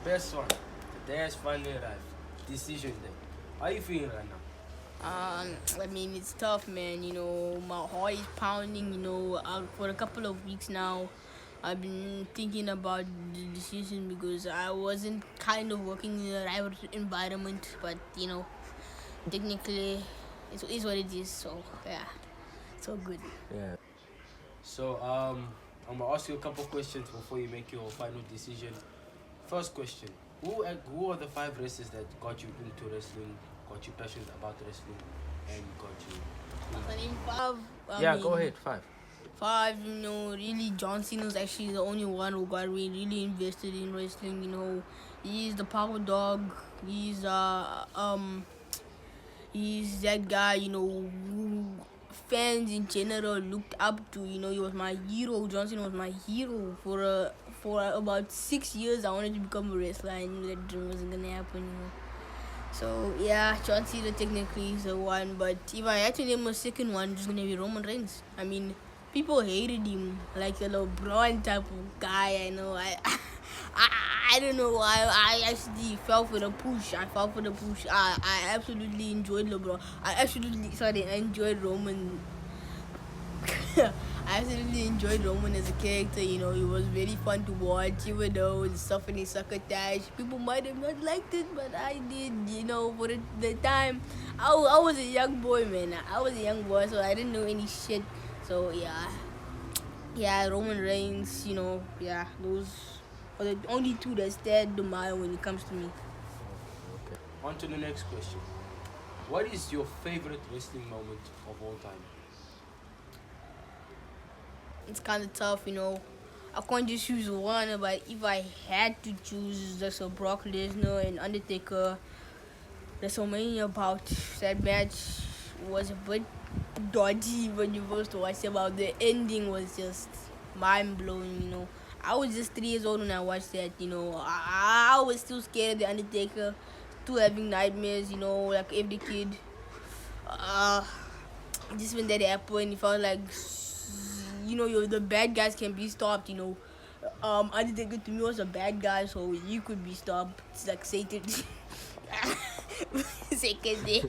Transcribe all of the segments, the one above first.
best one. The day has finally arrived. Decision day. How are you feeling right now? I mean, it's tough, man. My heart is pounding. For a couple of weeks now, I've been thinking about the decision because I wasn't kind of working in the right environment. But technically, it is what it is. So yeah, it's all good. Yeah. So I'm gonna ask you a couple questions before you make your final decision. First question: who are the five wrestlers that got you into wrestling, got you passionate about wrestling, and got you? I name five. Yeah, go ahead. Five. Five. Really, John Cena is actually the only one who got me really invested in wrestling. He's the power dog. He's that guy. Who fans in general looked up to. He was my hero. John Cena was my hero for about 6 years. I wanted to become a wrestler. I knew that dream wasn't gonna happen. So yeah, John Cena technically is the one, but if I had to name a second one, it's gonna be Roman Reigns. I mean, people hated him like a LeBron type of guy. I know. I don't know why. I actually fell for the push. I absolutely enjoyed LeBron. I enjoyed Roman. I absolutely enjoyed Roman as a character. He was very fun to watch, even though the stuff in his succotash. People might have not liked it, but I did. For the time, I was a young boy, man. I was a young boy, so I didn't know any shit. So yeah, Roman Reigns. Yeah, those are the only two that stand to mind when it comes to me. Okay. On to the next question. What is your favorite wrestling moment of all time? It's kind of tough. I can't just choose one, but if I had to choose, just a Brock Lesnar and Undertaker WrestleMania bout, that match was a bit dodgy when you first watched it, but the ending was just mind blowing. I was just 3 years old when I watched that. I was still scared of the Undertaker, still having nightmares. Like every kid. Just when that happened, it felt like the bad guys can be stopped. Undertaker to me was a bad guy, so you could be stopped. It's like Satan. Second day,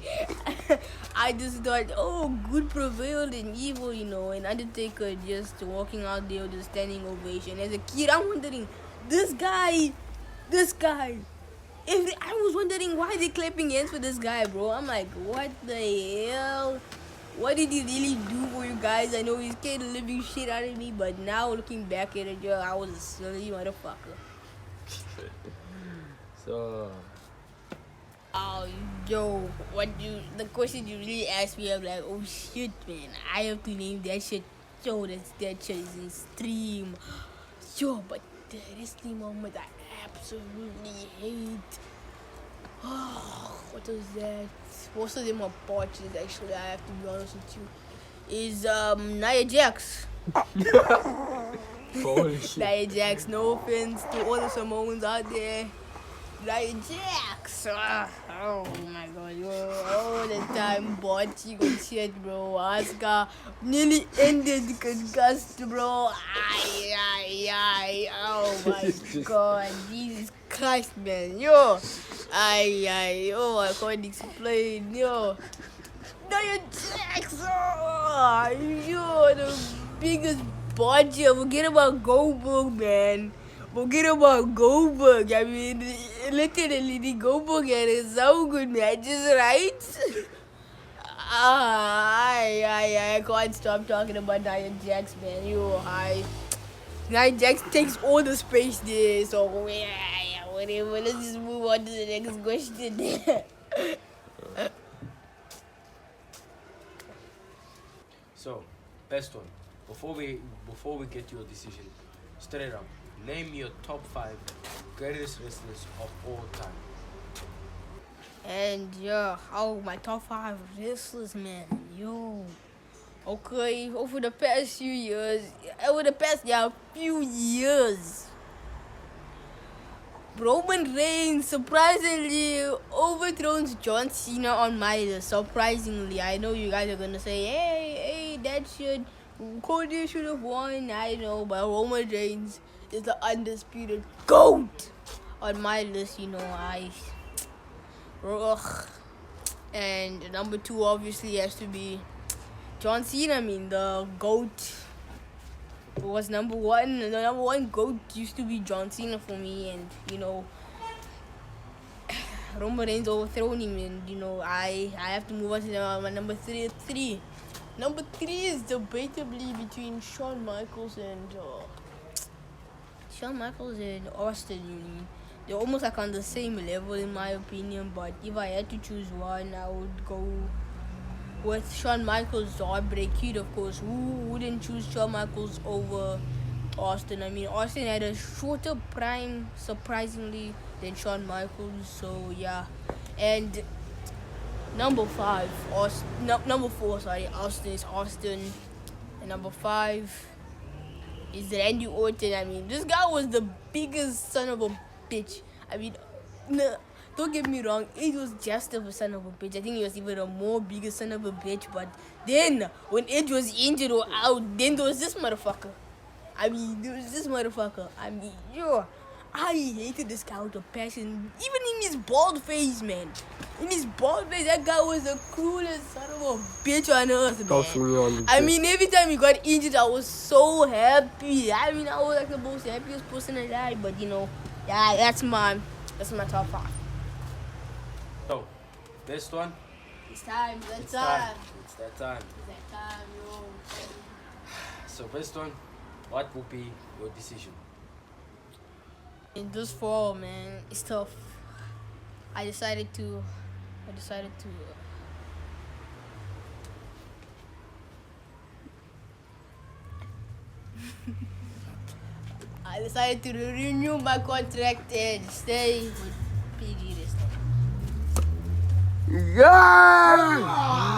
I just thought, oh, good prevailed in evil, and Undertaker just walking out there with a standing ovation. As a kid, I'm wondering, this guy. I was wondering why they clapping hands for this guy, bro. I'm like, what the hell? What did he really do for you guys? I know he's scared the living shit out of me, but now looking back at it, I was a silly motherfucker. So, the question you really asked me, I'm like, oh shit, man, I have to name that shit. That shit is extreme. But the wrestling moment I absolutely hate. What was that? Most of them are botches, actually. I have to be honest with you. Is Nia Jax. holy shit. Nia Jax, no offense to all the Samoans out there. Nia Jax. Oh my god, all the time botching and shit, bro. Asuka nearly ended concussed, bro. Oh my god, Jesus Christ, man. I can't explain, Nia Jax. The biggest botcher. Forget about Goldberg, man. Forget about Goldberg. I mean, literally, the Goldberg had so good matches, right? I can't stop talking about Nia Jax, man. Nia Jax takes all the space there, so yeah, whatever. Let's just move on to the next question. So, best one. Before we get your decision, straight up, name your top 5 greatest wrestlers of all time. And my top 5 wrestlers, man. Okay, over the past few years, Roman Reigns surprisingly overthrows John Cena on my list. Surprisingly, I know you guys are gonna say, hey, Cody should have won. I know, but Roman Reigns is the undisputed GOAT on my list, ugh. And number 2 obviously has to be John Cena. I mean, the GOAT was number 1. The number 1 GOAT used to be John Cena for me, and Roman Reigns overthrown him, and I have to move on to my number 3. Number 3 is debatably between Shawn Michaels and Austin. They're almost like on the same level in my opinion, but if I had to choose one, I would go with Shawn Michaels' Heartbreak Kid, of course. Who wouldn't choose Shawn Michaels over Austin? I mean, Austin had a shorter prime, surprisingly, than Shawn Michaels, so yeah. And number 4, Austin is Austin. And number 5 is Randy Orton. I mean, this guy was the biggest son of a bitch. I mean, no, don't get me wrong, it was just a son of a bitch. I think he was even a more bigger son of a bitch. But then, when Edge was injured or out, then there was this motherfucker. I mean, I hated this guy with a passion. Even in his bald face, man. In his bald face, that guy was the coolest son of a bitch on earth, man. I mean, every time he got injured, I was so happy. I mean, I was like the most happiest person alive. But yeah, that's my top 5. So, best one? It's time. It's that time. Yo. So, best one, what will be your decision? In this fall, man, it's tough. I decided to renew my contract and stay with PGWrestling. Yeah!